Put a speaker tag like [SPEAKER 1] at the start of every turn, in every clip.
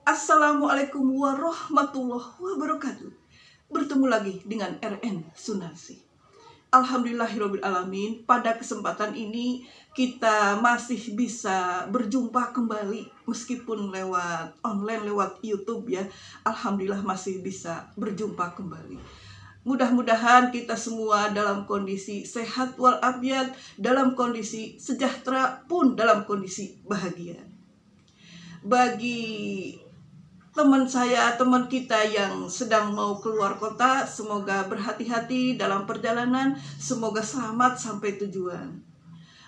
[SPEAKER 1] Assalamualaikum warahmatullahi wabarakatuh. Bertemu lagi dengan RN Sunarsi. Alhamdulillahirrabbilalamin. Pada kesempatan ini kita masih bisa berjumpa kembali, meskipun lewat online, lewat YouTube ya. Alhamdulillah masih bisa berjumpa kembali. Mudah-mudahan kita semua dalam kondisi sehat walafiat, dalam kondisi sejahtera pun dalam kondisi bahagia. Bagi teman saya, teman kita yang sedang mau keluar kota, semoga berhati-hati dalam perjalanan, semoga selamat sampai tujuan.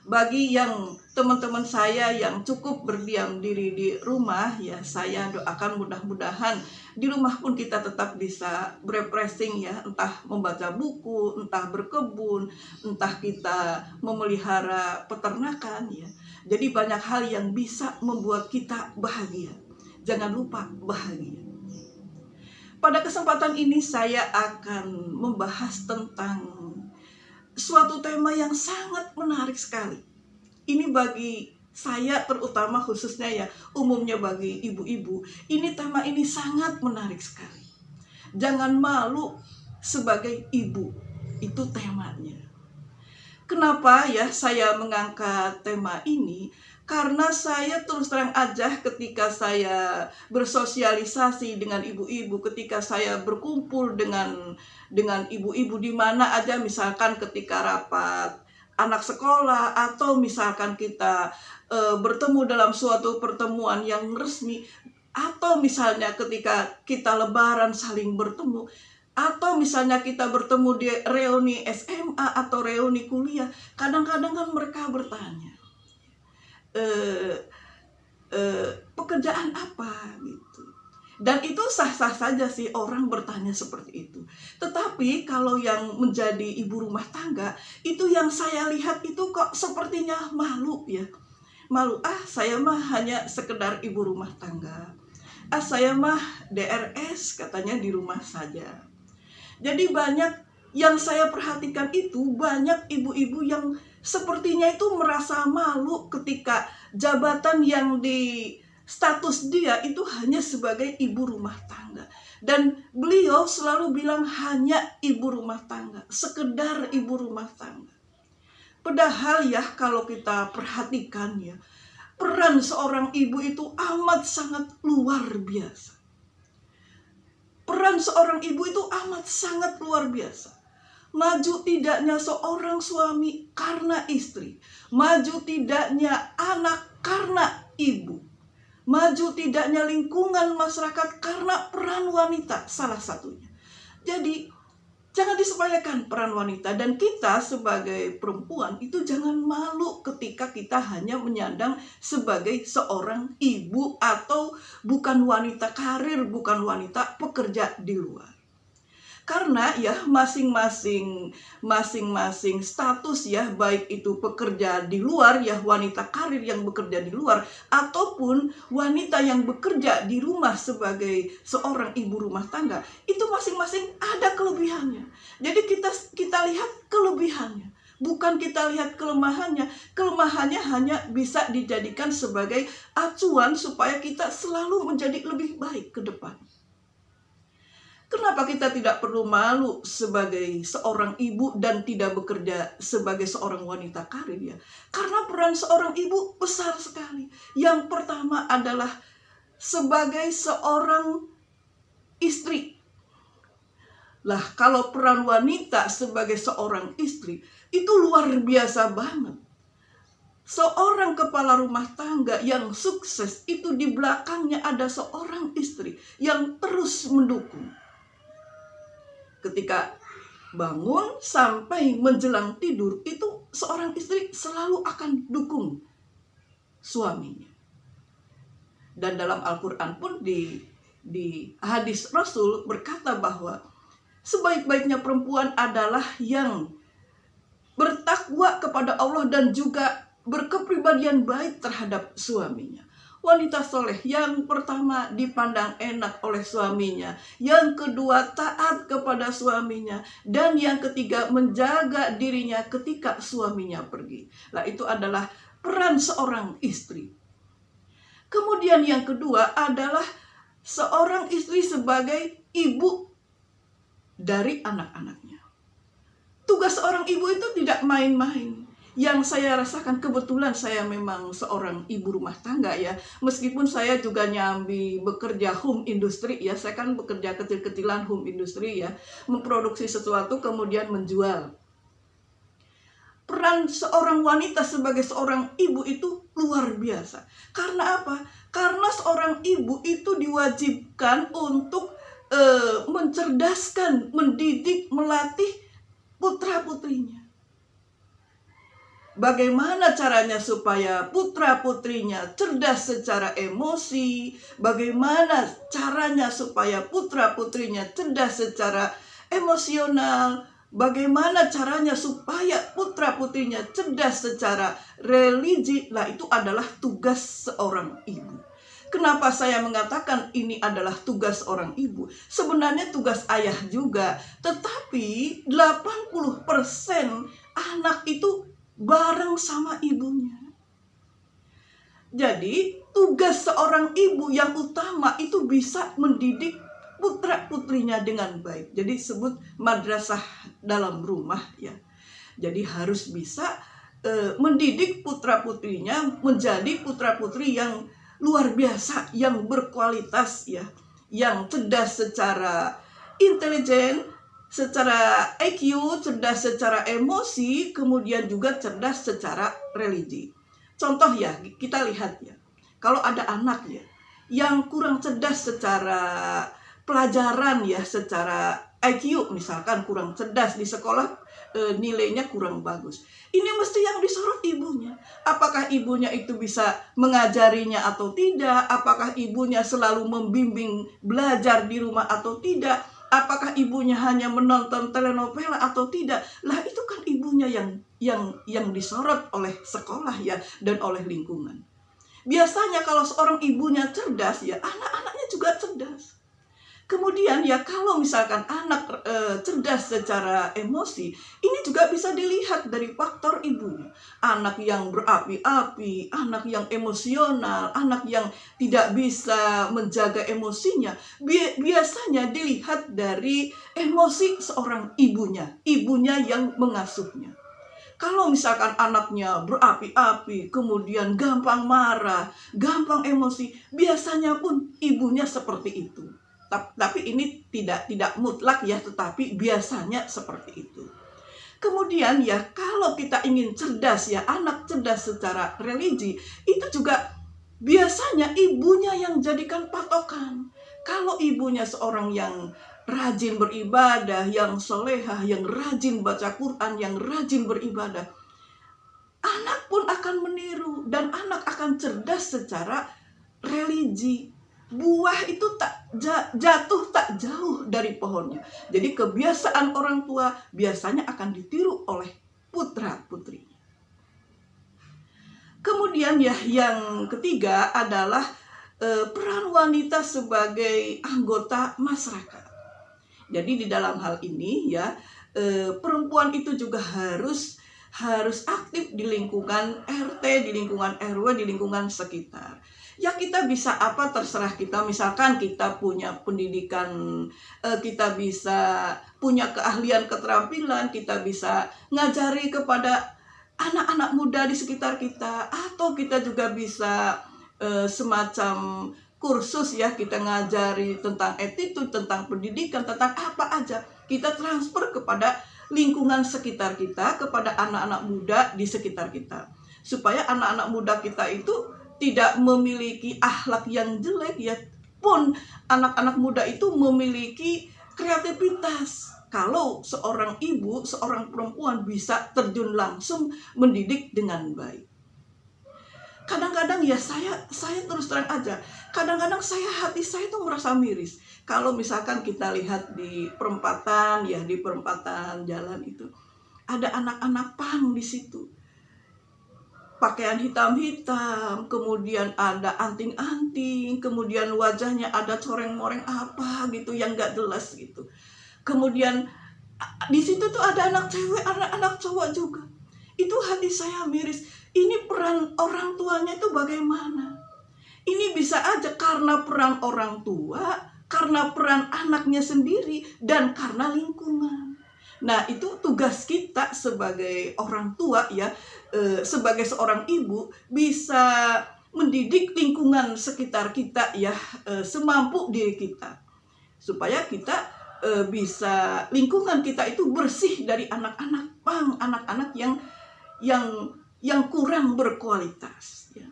[SPEAKER 1] Bagi yang teman-teman saya yang cukup berdiam diri di rumah, ya saya doakan mudah-mudahan di rumah pun kita tetap bisa refreshing ya, entah membaca buku, entah berkebun, entah kita memelihara peternakan ya. Jadi banyak hal yang bisa membuat kita bahagia. Jangan lupa bahagia. Pada kesempatan ini saya akan membahas tentang suatu tema yang sangat menarik sekali. Ini bagi saya terutama, khususnya ya, umumnya bagi ibu-ibu, tema ini sangat menarik sekali. Jangan malu sebagai ibu, itu temanya. Kenapa ya saya mengangkat tema ini? Karena saya terus terang aja ketika saya bersosialisasi dengan ibu-ibu, ketika saya berkumpul dengan ibu-ibu di mana aja, misalkan ketika rapat anak sekolah, atau misalkan kita bertemu dalam suatu pertemuan yang resmi, atau misalnya ketika kita lebaran saling bertemu, atau misalnya kita bertemu di reuni SMA atau reuni kuliah, kadang-kadang kan mereka bertanya, pekerjaan apa gitu. Dan itu sah-sah saja sih orang bertanya seperti itu. Tetapi kalau yang menjadi ibu rumah tangga, itu yang saya lihat itu kok sepertinya malu ya. Malu, saya mah hanya sekedar ibu rumah tangga. Saya mah DRS, katanya di rumah saja. Jadi banyak yang saya perhatikan itu, banyak ibu-ibu yang sepertinya itu merasa malu ketika jabatan yang di status dia itu hanya sebagai ibu rumah tangga. Dan beliau selalu bilang hanya ibu rumah tangga, sekedar ibu rumah tangga. Padahal ya kalau kita perhatikan ya, peran seorang ibu itu amat sangat luar biasa. Peran seorang ibu itu amat sangat luar biasa. Maju tidaknya seorang suami karena istri, maju tidaknya anak karena ibu, maju tidaknya lingkungan masyarakat karena peran wanita salah satunya. Jadi jangan disepelekan peran wanita, dan kita sebagai perempuan itu jangan malu ketika kita hanya menyandang sebagai seorang ibu atau bukan wanita karir, bukan wanita pekerja di luar. Karena ya masing-masing status ya, baik itu pekerja di luar ya, wanita karir yang bekerja di luar, ataupun wanita yang bekerja di rumah sebagai seorang ibu rumah tangga, itu masing-masing ada kelebihannya. Jadi kita lihat kelebihannya, bukan kita lihat kelemahannya. Kelemahannya hanya bisa dijadikan sebagai acuan supaya kita selalu menjadi lebih baik ke depan. Kenapa kita tidak perlu malu sebagai seorang ibu dan tidak bekerja sebagai seorang wanita karir ya? Karena peran seorang ibu besar sekali. Yang pertama adalah sebagai seorang istri. Lah, kalau peran wanita sebagai seorang istri itu luar biasa banget. Seorang kepala rumah tangga yang sukses itu di belakangnya ada seorang istri yang terus mendukung. Ketika bangun sampai menjelang tidur, itu seorang istri selalu akan dukung suaminya. Dan dalam Al-Quran pun di hadis Rasul berkata bahwa sebaik-baiknya perempuan adalah yang bertakwa kepada Allah dan juga berkepribadian baik terhadap suaminya. Wanita soleh yang pertama dipandang enak oleh suaminya, yang kedua taat kepada suaminya, dan yang ketiga menjaga dirinya ketika suaminya pergi. Nah, itu adalah peran seorang istri. Kemudian yang kedua adalah seorang istri sebagai ibu dari anak-anaknya. Tugas seorang ibu itu tidak main-main. Yang saya rasakan, kebetulan saya memang seorang ibu rumah tangga ya. Meskipun saya juga nyambi bekerja home industry ya. Saya kan bekerja kecil-kecilan home industry ya. Memproduksi sesuatu kemudian menjual. Peran seorang wanita sebagai seorang ibu itu luar biasa. Karena apa? Karena seorang ibu itu diwajibkan untuk mencerdaskan, mendidik, melatih putra-putrinya. Bagaimana caranya supaya putra-putrinya cerdas secara emosi, bagaimana caranya supaya putra-putrinya cerdas secara emosional, bagaimana caranya supaya putra-putrinya cerdas secara religi. Lah, itu adalah tugas seorang ibu. Kenapa saya mengatakan ini adalah tugas orang ibu? Sebenarnya tugas ayah juga. Tetapi 80% anak itu bareng sama ibunya. Jadi tugas seorang ibu yang utama itu bisa mendidik putra-putrinya dengan baik. Jadi sebut madrasah dalam rumah ya. Jadi harus bisa mendidik putra-putrinya menjadi putra-putri yang luar biasa, yang berkualitas ya, yang cerdas secara intelijen, secara IQ, cerdas secara emosi, kemudian juga cerdas secara religi. Contoh ya, kita lihat ya, kalau ada anak ya yang kurang cerdas secara pelajaran ya, secara IQ misalkan kurang cerdas di sekolah, nilainya kurang bagus. Ini mesti yang disorot ibunya. Apakah ibunya itu bisa mengajarinya atau tidak? Apakah ibunya selalu membimbing belajar di rumah atau tidak? Apakah ibunya hanya menonton telenovela atau tidak? Lah, itu kan ibunya yang disorot oleh sekolah ya, dan oleh lingkungan. Biasanya kalau seorang ibunya cerdas ya, anak-anaknya juga cerdas. Kemudian ya, kalau misalkan anak cerdas secara emosi, ini juga bisa dilihat dari faktor ibunya. Anak yang berapi-api, anak yang emosional, anak yang tidak bisa menjaga emosinya, biasanya dilihat dari emosi seorang ibunya yang mengasuhnya. Kalau misalkan anaknya berapi-api, kemudian gampang marah, gampang emosi, biasanya pun ibunya seperti itu. Tapi ini tidak mutlak ya, tetapi biasanya seperti itu. Kemudian ya, kalau kita ingin cerdas ya, anak cerdas secara religi, itu juga biasanya ibunya yang jadikan patokan. Kalau ibunya seorang yang rajin beribadah, yang solehah, yang rajin baca Quran, yang rajin beribadah, anak pun akan meniru dan anak akan cerdas secara religi. Buah itu tak jatuh tak jauh dari pohonnya. Jadi kebiasaan orang tua biasanya akan ditiru oleh putra-putrinya. Kemudian ya, yang ketiga adalah peran wanita sebagai anggota masyarakat. Jadi di dalam hal ini ya, perempuan itu juga harus aktif di lingkungan RT, di lingkungan RW, di lingkungan sekitar. Ya, kita bisa apa terserah kita. Misalkan kita punya pendidikan, kita bisa punya keahlian, keterampilan, kita bisa ngajari kepada anak-anak muda di sekitar kita. Atau kita juga bisa semacam kursus ya, kita ngajari tentang attitude, tentang pendidikan, tentang apa aja. Kita transfer kepada lingkungan sekitar kita, kepada anak-anak muda di sekitar kita. Supaya anak-anak muda kita itu tidak memiliki akhlak yang jelek ya, pun anak-anak muda itu memiliki kreativitas. Kalau seorang ibu, seorang perempuan bisa terjun langsung mendidik dengan baik. Kadang-kadang ya, saya terus terang aja, kadang-kadang hati saya tuh merasa miris. Kalau misalkan kita lihat di perempatan ya, di perempatan jalan itu ada anak-anak pang di situ. Pakaian hitam-hitam, kemudian ada anting-anting, kemudian wajahnya ada coreng-moreng apa gitu yang gak jelas gitu. Kemudian di situ tuh ada anak cewek, anak cowok juga. Itu hati saya miris. Ini peran orang tuanya itu bagaimana? Ini bisa aja karena peran orang tua, karena peran anaknya sendiri, dan karena lingkungan. Nah, itu tugas kita sebagai orang tua ya, sebagai seorang ibu, bisa mendidik lingkungan sekitar kita ya, semampu diri kita. Supaya kita bisa, lingkungan kita itu bersih dari anak-anak yang kurang berkualitas ya.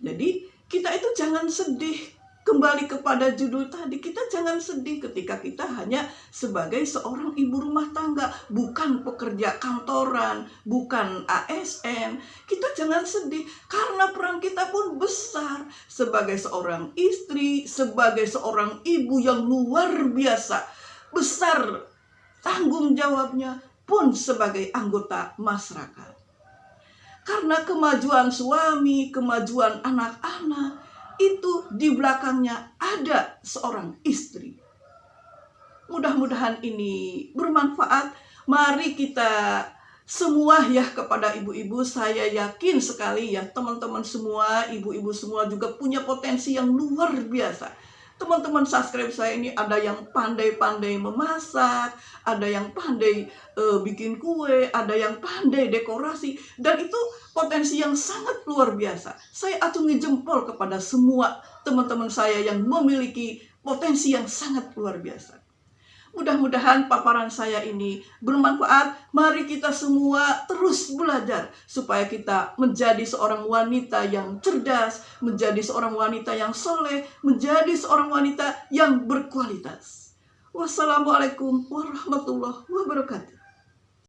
[SPEAKER 1] Jadi kita itu jangan sedih, kembali kepada judul tadi, kita jangan sedih ketika kita hanya sebagai seorang ibu rumah tangga, bukan pekerja kantoran, bukan ASN. Kita jangan sedih, karena peran kita pun besar sebagai seorang istri, sebagai seorang ibu yang luar biasa besar tanggung jawabnya, pun sebagai anggota masyarakat. Karena kemajuan suami, kemajuan anak-anak, itu di belakangnya ada seorang istri. Mudah-mudahan ini bermanfaat. Mari kita semua ya, kepada ibu-ibu, saya yakin sekali ya, teman-teman semua, ibu-ibu semua juga punya potensi yang luar biasa. Teman-teman subscribe saya ini ada yang pandai-pandai memasak, ada yang pandai bikin kue, ada yang pandai dekorasi, dan itu potensi yang sangat luar biasa. Saya acungi jempol kepada semua teman-teman saya yang memiliki potensi yang sangat luar biasa. Mudah-mudahan paparan saya ini bermanfaat. Mari kita semua terus belajar supaya kita menjadi seorang wanita yang cerdas, menjadi seorang wanita yang soleh, menjadi seorang wanita yang berkualitas. Wassalamualaikum warahmatullahi wabarakatuh.